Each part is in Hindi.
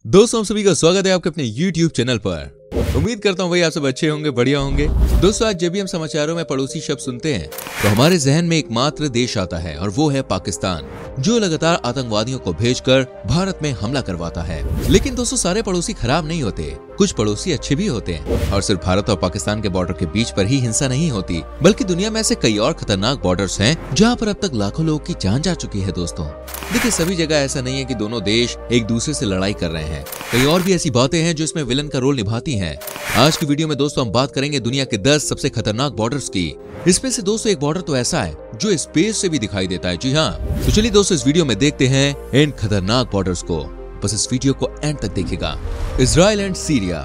दोस्तों आप सभी का स्वागत है आपके अपने YouTube चैनल पर। उम्मीद करता हूँ भाई आप सब अच्छे होंगे, बढ़िया होंगे। दोस्तों आज जब भी हम समाचारों में पड़ोसी शब्द सुनते हैं तो हमारे जहन में एकमात्र देश आता है और वो है पाकिस्तान, जो लगातार आतंकवादियों को भेजकर भारत में हमला करवाता है। लेकिन दोस्तों सारे पड़ोसी खराब नहीं होते, कुछ पड़ोसी अच्छे भी होते हैं। और सिर्फ भारत और पाकिस्तान के बॉर्डर के बीच पर ही हिंसा नहीं होती, बल्कि दुनिया में ऐसे कई और खतरनाक बॉर्डर्स हैं जहां पर अब तक लाखों लोगों की जान जा चुकी है। दोस्तों देखिए, सभी जगह ऐसा नहीं है कि दोनों देश एक दूसरे से लड़ाई कर रहे हैं, कई और भी ऐसी बातें हैं जो इसमें विलन का रोल निभाती हैं। आज की वीडियो में दोस्तों हम बात करेंगे दुनिया के 10 सबसे खतरनाक बॉर्डर्स की। इसमें से दोस्तों एक बॉर्डर तो ऐसा है जो स्पेस से भी दिखाई देता है। जी हाँ, तो चलिए दोस्तों इस वीडियो में देखते हैं इन खतरनाक बॉर्डर्स को। बस इस वीडियो को एंड तक देखिएगा। Israel and Syria.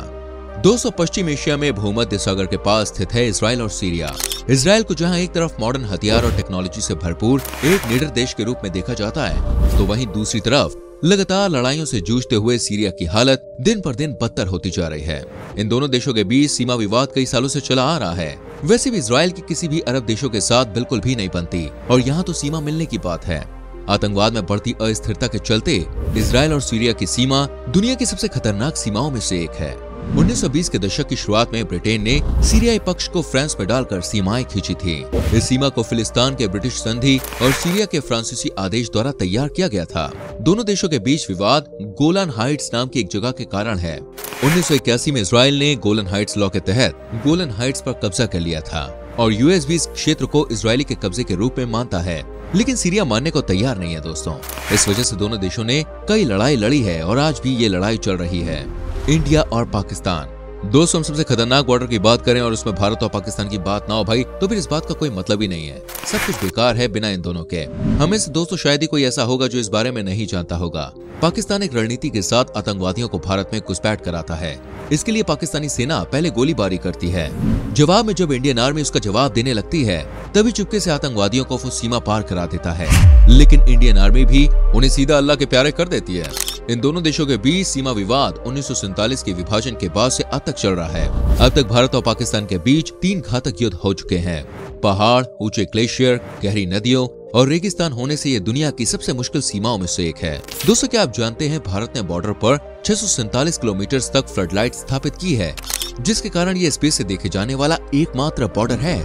दोस्तों पश्चिम एशिया में भूमध्य सागर के पास स्थित है इजराइल और सीरिया। इजराइल को जहां एक तरफ मॉडर्न हथियार और टेक्नोलॉजी से भरपूर एक निडर देश के रूप में देखा जाता है, तो वहीं दूसरी तरफ लगातार लड़ाइयों से जूझते हुए सीरिया की हालत दिन पर दिन बदतर होती जा रही है। इन दोनों देशों के बीच सीमा विवाद कई सालों से चला आ रहा है। वैसे भी इजराइल की किसी भी अरब देशों के साथ बिल्कुल भी नहीं बनती और यहाँ तो सीमा मिलने की बात है। आतंकवाद में बढ़ती अस्थिरता के चलते इजराइल और सीरिया की सीमा दुनिया की सबसे खतरनाक सीमाओं में से एक है। 1920 के दशक की शुरुआत में ब्रिटेन ने सीरियाई पक्ष को फ्रांस में डालकर सीमाएं खींची थी। इस सीमा को फिलिस्तीन के ब्रिटिश संधि और सीरिया के फ्रांसीसी आदेश द्वारा तैयार किया गया था। दोनों देशों के बीच विवाद गोलान हाइट्स नाम की एक जगह के कारण है। 1981 में इजराइल ने गोलन हाइट्स लॉ के तहत गोलन हाइट्स पर कब्जा कर लिया था और यूएस भी इस क्षेत्र को इजरायली के कब्जे के रूप में मानता है, लेकिन सीरिया मानने को तैयार नहीं है। दोस्तों इस वजह से दोनों देशों ने कई लड़ाई लड़ी है और आज भी ये लड़ाई चल रही है। इंडिया और पाकिस्तान। दोस्तों हम सबसे खतरनाक बॉर्डर की बात करें और उसमें भारत और पाकिस्तान की बात ना हो भाई, तो फिर इस बात का कोई मतलब ही नहीं है। सब कुछ बेकार है बिना इन दोनों के। हमें से दोस्तों शायद ही कोई ऐसा होगा जो इस बारे में नहीं जानता होगा। पाकिस्तान एक रणनीति के साथ आतंकवादियों को भारत में घुसपैठ कराता है। इसके लिए पाकिस्तानी सेना पहले गोलीबारी करती है। जवाब में जब इंडियन आर्मी उसका जवाब देने लगती है, तभी चुपके से आतंकवादियों को वो सीमा पार करा देता है। लेकिन इंडियन आर्मी भी उन्हें सीधा अल्लाह के प्यारे कर देती है। इन दोनों देशों के बीच सीमा विवाद 1947 के विभाजन के बाद से अब तक चल रहा है। अब तक भारत और पाकिस्तान के बीच 3 घातक युद्ध हो चुके हैं। पहाड़, ऊंचे ग्लेशियर, गहरी नदियों और रेगिस्तान होने से ये दुनिया की सबसे मुश्किल सीमाओं में से एक है। दोस्तों क्या आप जानते हैं भारत ने बॉर्डर पर 647 किलोमीटर तक फ्लड लाइट स्थापित की है, जिसके कारण ये स्पेस से देखे जाने वाला एकमात्र बॉर्डर है।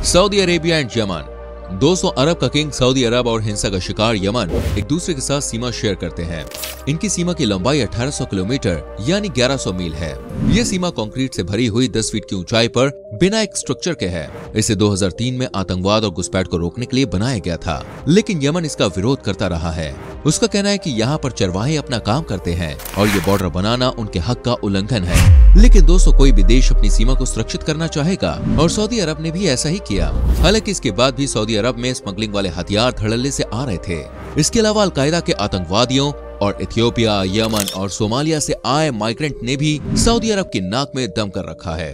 Saudi Arabia and Yemen. दोस्तों अरब का किंग सऊदी अरब और हिंसा का शिकार यमन एक दूसरे के साथ सीमा शेयर करते हैं। इनकी सीमा की लंबाई 1800 किलोमीटर यानी 1100 मील है। ये सीमा कंक्रीट से भरी हुई 10 फीट की ऊंचाई पर बिना एक स्ट्रक्चर के है। इसे 2003 में आतंकवाद और घुसपैठ को रोकने के लिए बनाया गया था, लेकिन यमन इसका विरोध करता रहा है। उसका कहना है कि यहाँ पर चरवाहे अपना काम करते हैं और ये बॉर्डर बनाना उनके हक का उल्लंघन है। लेकिन दोस्तों कोई भी देश अपनी सीमा को सुरक्षित करना चाहेगा और सऊदी अरब ने भी ऐसा ही किया। हालांकि इसके बाद भी सऊदी अरब में स्मगलिंग वाले हथियार धड़ल्ले से आ रहे थे। इसके अलावा अलकायदा के आतंकवादियों और इथियोपिया, यमन और सोमालिया से आए माइग्रेंट ने भी सऊदी अरब की नाक में दम कर रखा है।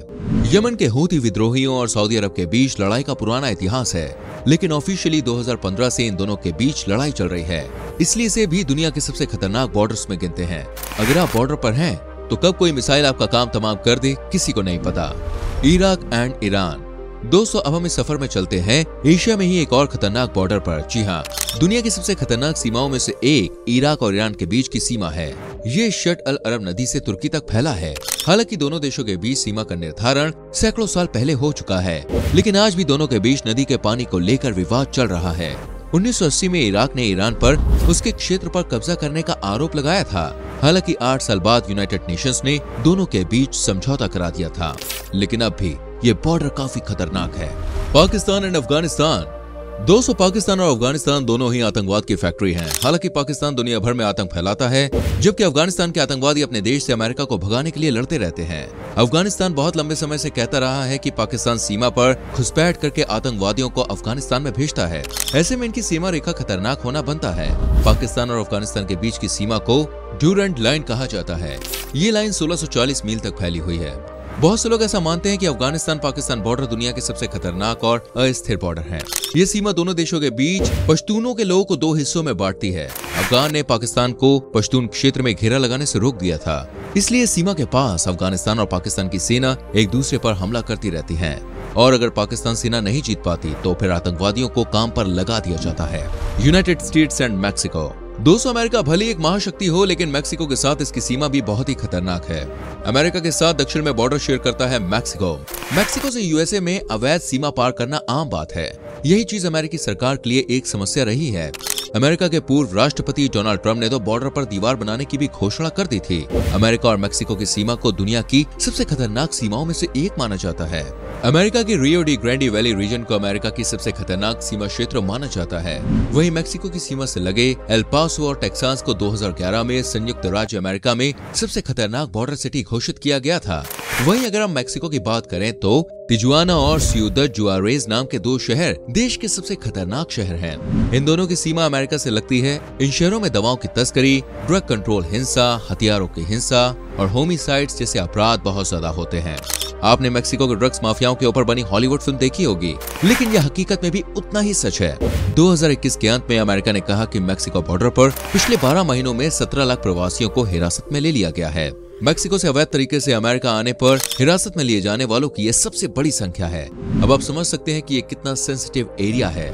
यमन के हूती विद्रोहियों और सऊदी अरब के बीच लड़ाई का पुराना इतिहास है, लेकिन ऑफिशियली 2015 से इन दोनों के बीच लड़ाई चल रही है। इसलिए इसे भी दुनिया के सबसे खतरनाक बॉर्डर्स में गिनते हैं। अगर आप बॉर्डर पर हैं, तो कब कोई मिसाइल आपका काम तमाम कर दे किसी को नहीं पता। Iraq and Iran. दोस्तों अब हम इस सफर में चलते हैं एशिया में ही एक और खतरनाक बॉर्डर पर। जी हाँ, दुनिया की सबसे खतरनाक सीमाओं में से एक इराक और ईरान के बीच की सीमा है। ये शट अल अरब नदी से तुर्की तक फैला है। हालांकि दोनों देशों के बीच सीमा का निर्धारण सैकड़ों साल पहले हो चुका है, लेकिन आज भी दोनों के बीच नदी के पानी को लेकर विवाद चल रहा है। 1980 में इराक ने ईरान पर उसके क्षेत्र पर कब्जा करने का आरोप लगाया था। हालांकि 8 साल बाद यूनाइटेड नेशंस ने दोनों के बीच समझौता करा दिया था, लेकिन अब भी ये बॉर्डर काफी खतरनाक है। पाकिस्तान एंड अफगानिस्तान। दोस्तों पाकिस्तान और अफगानिस्तान दोनों ही आतंकवाद की फैक्ट्री हैं। हालांकि पाकिस्तान दुनिया भर में आतंक फैलाता है, जबकि अफगानिस्तान के आतंकवादी अपने देश से अमेरिका को भगाने के लिए लड़ते रहते हैं। अफगानिस्तान बहुत लंबे समय से कहता रहा है कि पाकिस्तान सीमा पर घुसपैठ करके आतंकवादियों को अफगानिस्तान में भेजता है। ऐसे में इनकी सीमा रेखा खतरनाक होना बनता है। पाकिस्तान और अफगानिस्तान के बीच की सीमा को ड्यूरेंट लाइन कहा जाता है। ये लाइन 1640 मील तक फैली हुई है। बहुत से लोग ऐसा मानते हैं कि अफगानिस्तान पाकिस्तान बॉर्डर दुनिया के सबसे खतरनाक और अस्थिर बॉर्डर है। ये सीमा दोनों देशों के बीच पश्तूनों के लोगों को 2 हिस्सों में बांटती है। अफगान ने पाकिस्तान को पश्तून क्षेत्र में घेरा लगाने से रोक दिया था, इसलिए सीमा के पास अफगानिस्तान और पाकिस्तान की सेना एक दूसरे पर हमला करती रहती है। और अगर पाकिस्तान सेना नहीं जीत पाती तो फिर आतंकवादियों को काम पर लगा दिया जाता है। United states and Mexico. दोस्तों, अमेरिका भले एक महाशक्ति हो, लेकिन मेक्सिको के साथ इसकी सीमा भी बहुत ही खतरनाक है। अमेरिका के साथ दक्षिण में बॉर्डर शेयर करता है मेक्सिको। मेक्सिको से यूएसए में अवैध सीमा पार करना आम बात है। यही चीज अमेरिकी सरकार के लिए एक समस्या रही है। अमेरिका के पूर्व राष्ट्रपति डोनाल्ड ट्रंप ने तो बॉर्डर पर दीवार बनाने की भी घोषणा कर दी थी। अमेरिका और मेक्सिको की सीमा को दुनिया की सबसे खतरनाक सीमाओं में से एक माना जाता है। अमेरिका की रियो डी ग्रैंडी वैली रीजन को अमेरिका की सबसे खतरनाक सीमा क्षेत्र माना जाता है। वहीं मेक्सिको की सीमा से लगे एल पासो और टेक्सास को 2011 में संयुक्त राज्य अमेरिका में सबसे खतरनाक बॉर्डर सिटी घोषित किया गया था। वहीं अगर हम मेक्सिको की बात करें तो तिजुआना और सियुदत जुआरेज नाम के दो शहर देश के सबसे खतरनाक शहर हैं। इन दोनों की सीमा अमेरिका से लगती है। इन शहरों में दवाओं की तस्करी, ड्रग कंट्रोल हिंसा, हथियारों की हिंसा और होमिसाइड्स जैसे अपराध बहुत ज्यादा होते हैं। आपने मेक्सिको के ड्रग्स माफियाओं के ऊपर बनी हॉलीवुड फिल्म देखी होगी, लेकिन यह हकीकत में भी उतना ही सच है। 2021 के अंत में अमेरिका ने कहा कि मेक्सिको बॉर्डर पर पिछले 12 महीनों में 17 लाख प्रवासियों को हिरासत में ले लिया गया है। मेक्सिको से अवैध तरीके से अमेरिका आने पर हिरासत में लिए जाने वालों की यह सबसे बड़ी संख्या है। अब आप समझ सकते हैं कि ये कितना सेंसिटिव एरिया है।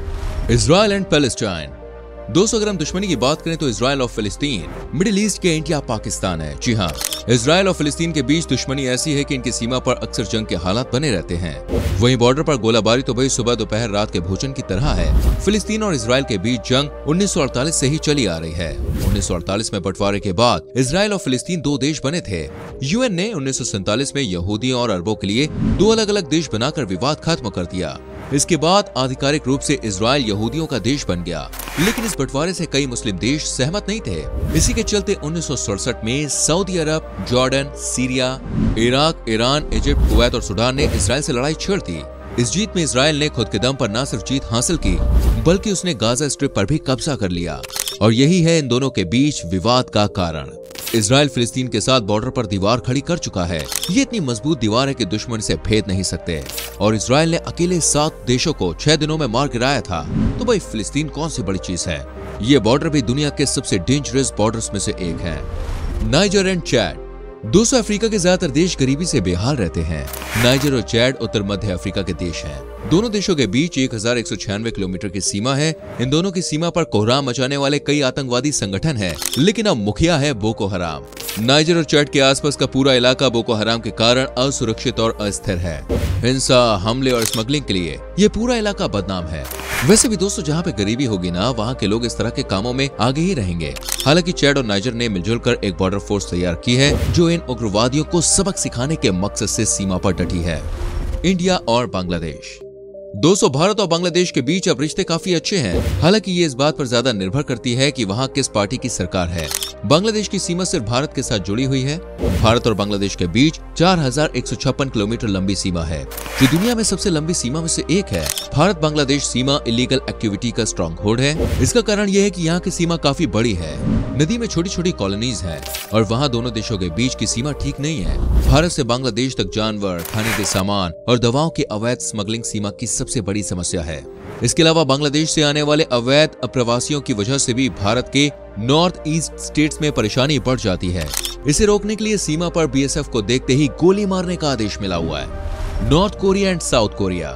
Israel and Palestine. दोस्तों, अगर हम दुश्मनी की बात करें तो इजराइल और फिलिस्तीन मिडिल ईस्ट के इंडिया पाकिस्तान है। जी हाँ, इजराइल और फिलिस्तीन के बीच दुश्मनी ऐसी है कि इनकी सीमा पर अक्सर जंग के हालात बने रहते हैं। वहीं बॉर्डर पर गोलाबारी तो भाई सुबह दोपहर रात के भोजन की तरह है। फिलिस्तीन और इजराइल के बीच जंग 1948 से ही चली आ रही है। 1948 में बंटवारे के बाद इजराइल और फिलिस्तीन दो देश बने थे। यूएन ने 1947 में यहूदियों और अरबों के लिए दो अलग अलग देश बनाकर विवाद खत्म कर दिया। इसके बाद आधिकारिक रूप से इजराइल यहूदियों का देश बन गया, लेकिन इस बंटवारे से कई मुस्लिम देश सहमत नहीं थे। इसी के चलते 1967 में Saudi Arab, Jordan, Syria, Iraq, Iran, Egypt, Kuwait और सूडान ने इजराइल से लड़ाई छेड़ दी। इस जीत में इजराइल ने खुद के दम पर न सिर्फ जीत हासिल की, बल्कि उसने गाजा स्ट्रिप पर भी कब्जा कर लिया। और यही है इन दोनों के बीच विवाद का कारण। इजराइल फिलिस्तीन के साथ बॉर्डर पर दीवार खड़ी कर चुका है। ये इतनी मजबूत दीवार है कि दुश्मन इसे भेद नहीं सकते। और इजराइल ने अकेले 7 देशों को 6 दिनों में मार गिराया था। तो भाई फिलिस्तीन कौन सी बड़ी चीज है। ये बॉर्डर भी दुनिया के सबसे डेंजरस बॉर्डर्स में से एक है। Niger and Chad. दोस्तों, अफ्रीका के ज्यादातर देश गरीबी से बेहाल रहते हैं। नाइजर और चैड उत्तर मध्य अफ्रीका के देश हैं। दोनों देशों के बीच 1196 किलोमीटर की सीमा है। इन दोनों की सीमा पर कोहराम मचाने वाले कई आतंकवादी संगठन हैं, लेकिन अब मुखिया है बोको हराम। नाइजर और चैड के आसपास का पूरा इलाका बोको हराम के कारण असुरक्षित और अस्थिर है। हिंसा, हमले और स्मगलिंग के लिए ये पूरा इलाका बदनाम है। वैसे भी दोस्तों, जहाँ पे गरीबी होगी ना, वहाँ के लोग इस तरह के कामों में आगे ही रहेंगे। हालांकि चैड और नाइजर ने मिलजुल कर एक बॉर्डर फोर्स तैयार की है, जो इन उग्रवादियों को सबक सिखाने के मकसद से सीमा पर डटी है। इंडिया और बांग्लादेश। दोस्तों, भारत और बांग्लादेश के बीच अब रिश्ते काफी अच्छे हैं। हालांकि ये इस बात पर ज्यादा निर्भर करती है कि वहाँ किस पार्टी की सरकार है। बांग्लादेश की सीमा सिर्फ भारत के साथ जुड़ी हुई है। भारत और बांग्लादेश के बीच 4156 किलोमीटर लंबी सीमा है, जो दुनिया में सबसे लंबी सीमा में से एक है। भारत बांग्लादेश सीमा इलीगल एक्टिविटी का स्ट्रॉन्ग होल्ड है। इसका कारण यह है कि यहाँ की सीमा काफी बड़ी है। नदी में छोटी छोटी कॉलोनीज हैं और वहाँ दोनों देशों के बीच की सीमा ठीक नहीं है। भारत से बांग्लादेश तक जानवर, खाने के सामान और दवाओं की अवैध स्मगलिंग सीमा की सबसे बड़ी समस्या है। इसके अलावा बांग्लादेश से आने वाले अवैध प्रवासियों की वजह से भी भारत के नॉर्थ ईस्ट स्टेट्स में परेशानी बढ़ जाती है। इसे रोकने के लिए सीमा पर बीएसएफ को देखते ही गोली मारने का आदेश मिला हुआ है। North Korea and south Korea.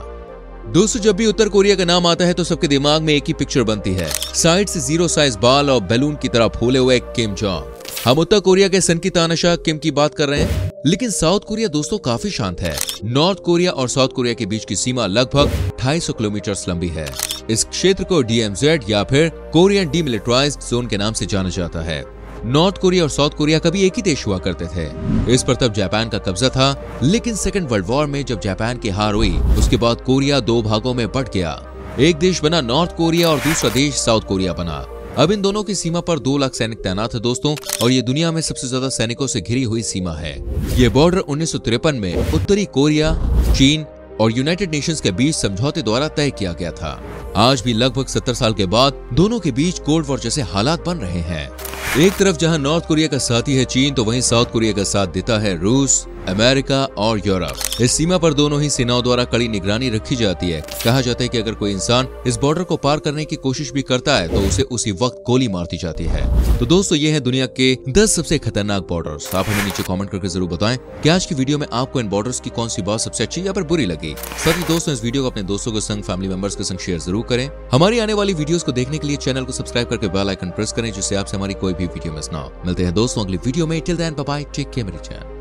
दोस्तों, जब भी उत्तर कोरिया का नाम आता है तो सबके दिमाग में एक ही पिक्चर बनती है, साइड से 0 साइज बाल और बैलून की तरह फूले हुए किम जोंग। हम उत्तर कोरिया के सन की तानाशाह किम की बात कर रहे हैं, लेकिन साउथ कोरिया दोस्तों काफी शांत है। नॉर्थ कोरिया और साउथ कोरिया के बीच की सीमा लगभग 250 किलोमीटर लंबी है। इस क्षेत्र को DMZ या फिर कोरियन डीमिलिटराइज्ड जोन के नाम से जाना जाता है। नॉर्थ कोरिया और साउथ कोरिया कभी एक ही देश हुआ करते थे। इस पर तब जापान का कब्जा था, लेकिन सेकेंड वर्ल्ड वॉर में जब जापान की हार हुई, उसके बाद कोरिया 2 भागों में बंट गया। एक देश बना नॉर्थ कोरिया और दूसरा देश साउथ कोरिया बना। अब इन दोनों की सीमा पर 2 लाख सैनिक तैनात है दोस्तों, और ये दुनिया में सबसे ज्यादा सैनिकों से घिरी हुई सीमा है। ये बॉर्डर 1953 में उत्तरी कोरिया, चीन और यूनाइटेड नेशंस के बीच समझौते द्वारा तय किया गया था। आज भी लगभग 70 साल के बाद दोनों के बीच कोल्ड वॉर जैसे हालात बन रहे हैं। एक तरफ जहां नॉर्थ कोरिया का साथी है चीन, तो वहीं साउथ कोरिया का साथ देता है रूस, अमेरिका और यूरोप। इस सीमा पर दोनों ही सेनाओं द्वारा कड़ी निगरानी रखी जाती है। कहा जाता है कि अगर कोई इंसान इस बॉर्डर को पार करने की कोशिश भी करता है तो उसे उसी वक्त गोली मार दी जाती है। तो दोस्तों, ये है दुनिया के 10 सबसे खतरनाक बॉर्डर्स। आप हमें नीचे कमेंट करके जरूर बताएं कि आज की वीडियो में आपको इन बॉर्डर्स की कौन सी बात सबसे अच्छी या फिर बुरी लगी। साथ ही दोस्तों, इस वीडियो को अपने दोस्तों के संग, फैमिली मेंबर्स के संग शेयर जरूर करें। हमारी आने वाली वीडियोस को देखने के लिए चैनल को सब्सक्राइब करके बेल आइकन प्रेस करें, जिससे आपसे हमारी कोई भी वीडियो मिस ना हो। मिलते हैं दोस्तों अगली वीडियो में। Till then bye bye, take care मेरी जान।